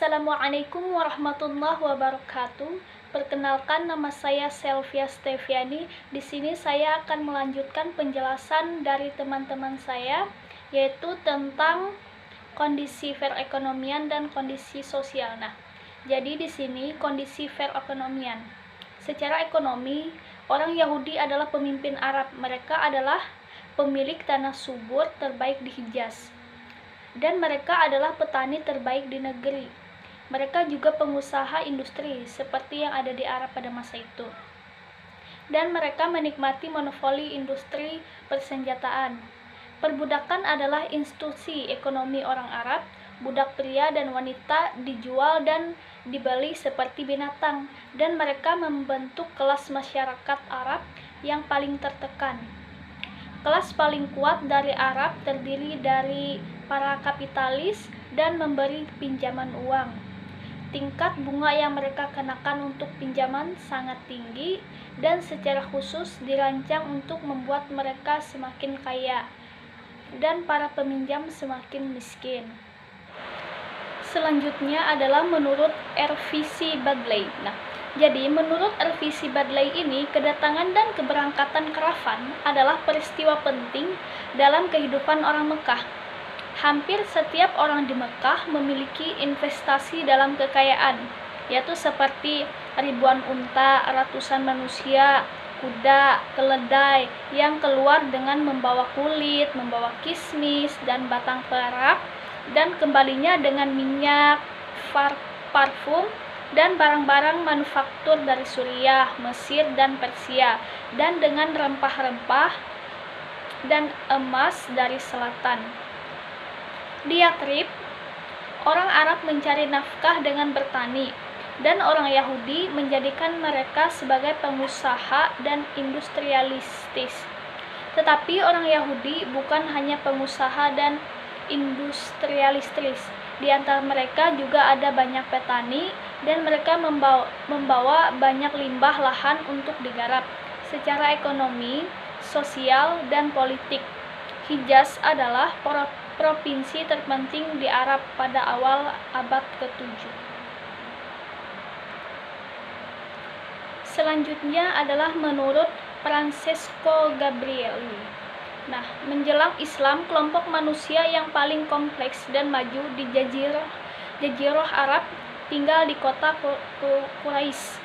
Assalamualaikum warahmatullahi wabarakatuh. Perkenalkan, nama saya Selvia Steviani. Di sini saya akan melanjutkan penjelasan dari teman-teman saya, yaitu tentang kondisi perekonomian dan kondisi sosial. Nah, jadi di sini kondisi perekonomian. Secara ekonomi, orang Yahudi adalah pemimpin Arab. Mereka adalah pemilik tanah subur terbaik di Hijaz. Dan mereka adalah petani terbaik di negeri. Mereka juga pengusaha industri seperti yang ada di Arab pada masa itu. Dan mereka menikmati monopoli industri persenjataan. Perbudakan adalah institusi ekonomi orang Arab. Budak pria dan wanita dijual dan dibeli seperti binatang, dan mereka membentuk kelas masyarakat Arab yang paling tertekan. Kelas paling kuat dari Arab terdiri dari para kapitalis dan memberi pinjaman uang. Tingkat bunga yang mereka kenakan untuk pinjaman sangat tinggi dan secara khusus dirancang untuk membuat mereka semakin kaya dan para peminjam semakin miskin. Selanjutnya adalah menurut R.V.C. Badley. Jadi menurut R.V.C. Badley ini, kedatangan dan keberangkatan karavan adalah peristiwa penting dalam kehidupan orang Mekah. Hampir setiap orang di Mekah memiliki investasi dalam kekayaan, yaitu seperti ribuan unta, ratusan manusia, kuda, keledai yang keluar dengan membawa kulit, membawa kismis dan batang perak, dan kembalinya dengan minyak, parfum, dan barang-barang manufaktur dari Suriah, Mesir, dan Persia, dan dengan rempah-rempah dan emas dari selatan. Di Yatrib, orang Arab mencari nafkah dengan bertani, dan orang Yahudi menjadikan mereka sebagai pengusaha dan industrialistis. Tetapi orang Yahudi bukan hanya pengusaha dan industrialistis. Di antara mereka juga ada banyak petani, dan mereka membawa banyak limbah lahan untuk digarap. Secara ekonomi, sosial, dan politik, Hijaz adalah provinsi terpenting di Arab pada awal abad ke-7. Selanjutnya adalah menurut Francesco Gabrieli. Menjelang Islam, kelompok manusia yang paling kompleks dan maju di Jazirah Arab tinggal di kota Quraisy.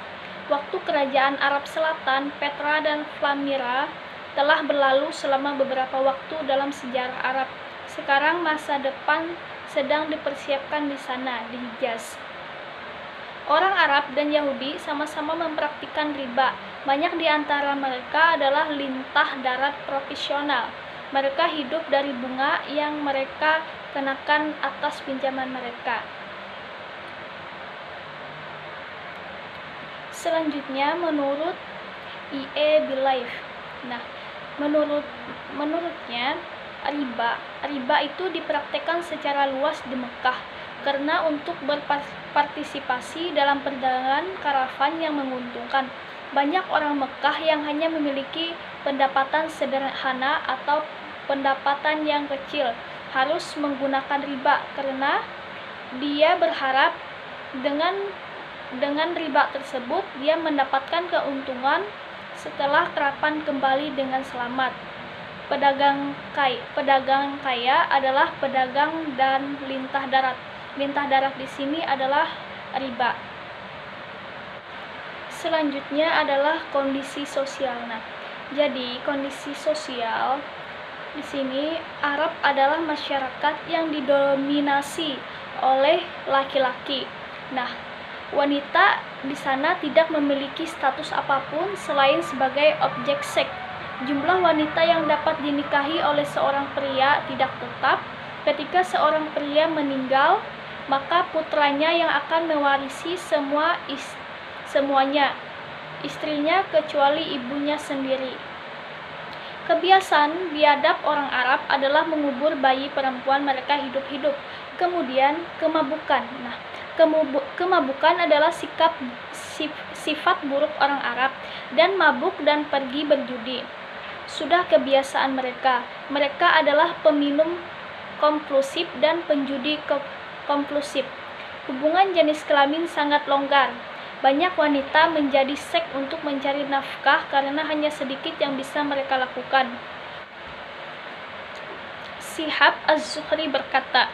Waktu kerajaan Arab Selatan, Petra dan Flamira telah berlalu selama beberapa waktu dalam sejarah Arab. Sekarang masa depan sedang dipersiapkan di sana, di Hijaz. Orang Arab dan Yahudi sama-sama mempraktikkan riba. Banyak di antara mereka adalah lintah darat profesional. Mereka hidup dari bunga yang mereka kenakan atas pinjaman mereka. Selanjutnya menurut I.E. Bilaif. Menurutnya riba itu dipraktekkan secara luas di Mekah karena untuk berpartisipasi dalam perdagangan karavan yang menguntungkan. Banyak orang Mekah yang hanya memiliki pendapatan sederhana atau pendapatan yang kecil harus menggunakan riba karena dia berharap dengan riba tersebut dia mendapatkan keuntungan setelah karavan kembali dengan selamat. Pedagang kaya adalah pedagang dan lintah darat. Lintah darat di sini adalah riba. Selanjutnya adalah kondisi sosial. Jadi kondisi sosial di sini, Arab adalah masyarakat yang didominasi oleh laki-laki. Wanita di sana tidak memiliki status apapun selain sebagai objek seks. Jumlah wanita yang dapat dinikahi oleh seorang pria tidak tetap. Ketika seorang pria meninggal, maka putranya yang akan mewarisi semuanya, istrinya kecuali ibunya sendiri. Kebiasaan biadab orang Arab adalah mengubur bayi perempuan mereka hidup-hidup. Kemudian kemabukan. Kemabukan adalah sifat buruk orang Arab, dan mabuk dan pergi berjudi sudah kebiasaan mereka. Mereka adalah peminum kompulsif dan penjudi kompulsif. Hubungan jenis kelamin sangat longgar. Banyak wanita menjadi seks untuk mencari nafkah karena hanya sedikit yang bisa mereka lakukan. Shihab Az-Zuhri berkata,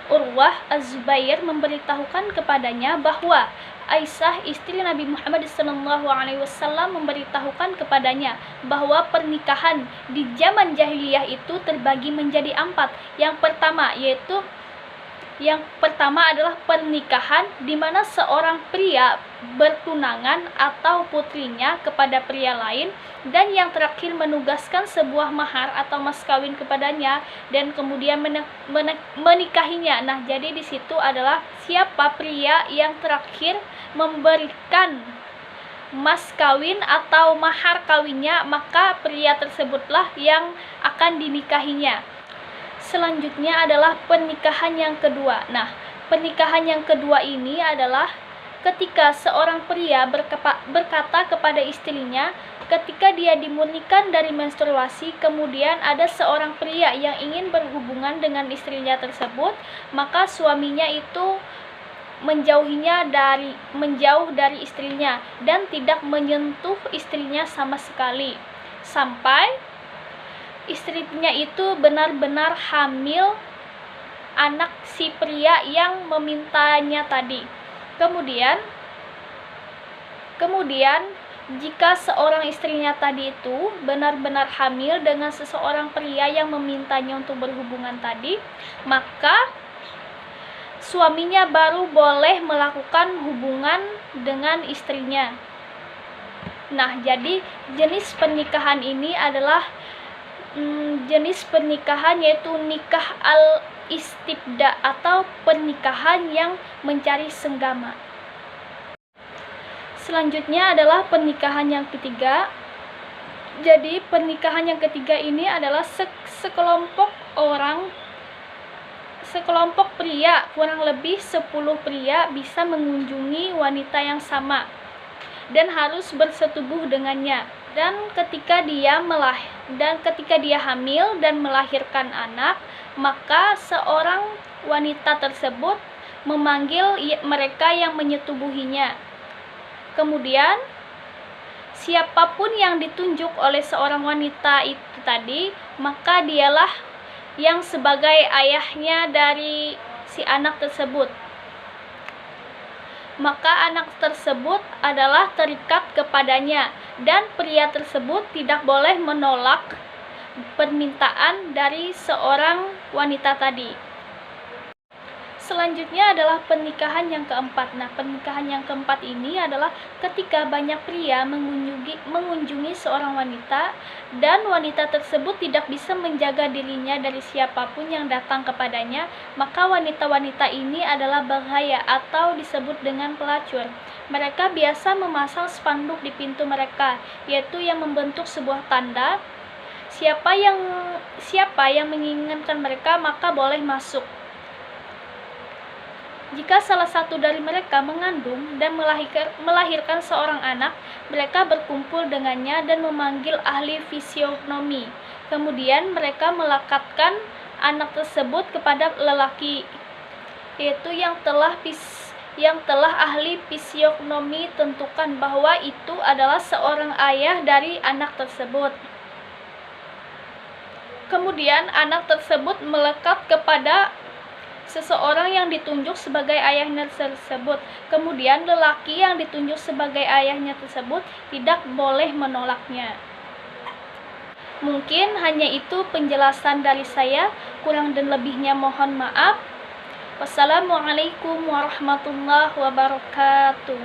Urwah Az-Zubair memberitahukan kepadanya bahwa Aisyah, istri Nabi Muhammad SAW, memberitahukan kepadanya bahwa pernikahan di zaman jahiliyah itu terbagi menjadi 4. Yang pertama adalah pernikahan di mana seorang pria bertunangan atau putrinya kepada pria lain, dan yang terakhir menugaskan sebuah mahar atau mas kawin kepadanya dan kemudian menikahinya. Nah, jadi di situ adalah siapa pria yang terakhir memberikan mas kawin atau mahar kawinnya, maka pria tersebutlah yang akan dinikahinya. Selanjutnya adalah pernikahan yang kedua. Nah, pernikahan yang kedua ini adalah ketika seorang pria berkata kepada istrinya ketika dia dimurnikan dari menstruasi, kemudian ada seorang pria yang ingin berhubungan dengan istrinya tersebut, maka suaminya itu menjauh dari istrinya dan tidak menyentuh istrinya sama sekali sampai istrinya itu benar-benar hamil anak si pria yang memintanya tadi. Kemudian jika seorang istrinya tadi itu benar-benar hamil dengan seseorang pria yang memintanya untuk berhubungan tadi, maka suaminya baru boleh melakukan hubungan dengan istrinya. Nah, jadi jenis pernikahan ini adalah jenis pernikahan yaitu nikah al-istibda atau pernikahan yang mencari senggama. Selanjutnya adalah pernikahan yang ketiga. Jadi pernikahan yang ketiga ini adalah sekelompok pria, kurang lebih 10 pria bisa mengunjungi wanita yang sama dan harus bersetubuh dengannya. Dan ketika dia hamil dan melahirkan anak, maka seorang wanita tersebut memanggil mereka yang menyetubuhinya. Kemudian siapapun yang ditunjuk oleh seorang wanita itu tadi, maka dialah yang sebagai ayahnya dari si anak tersebut. Maka anak tersebut adalah terikat kepadanya dan pria tersebut tidak boleh menolak permintaan dari seorang wanita tadi. Selanjutnya adalah pernikahan yang keempat. Nah, pernikahan yang keempat ini adalah ketika banyak pria mengunjungi seorang wanita dan wanita tersebut tidak bisa menjaga dirinya dari siapapun yang datang kepadanya, maka wanita-wanita ini adalah bahaya atau disebut dengan pelacur. Mereka biasa memasang spanduk di pintu mereka, yaitu yang membentuk sebuah tanda. Siapa yang menginginkan mereka maka boleh masuk. Jika salah satu dari mereka mengandung dan melahirkan seorang anak, mereka berkumpul dengannya dan memanggil ahli fisionomi. Kemudian mereka melekatkan anak tersebut kepada lelaki, yaitu yang telah ahli fisionomi tentukan bahwa itu adalah seorang ayah dari anak tersebut. Kemudian anak tersebut melekat kepada seseorang yang ditunjuk sebagai ayahnya tersebut. Kemudian lelaki yang ditunjuk sebagai ayahnya tersebut tidak boleh menolaknya. Mungkin hanya itu penjelasan dari saya, kurang dan lebihnya mohon maaf. Wassalamualaikum warahmatullahi wabarakatuh.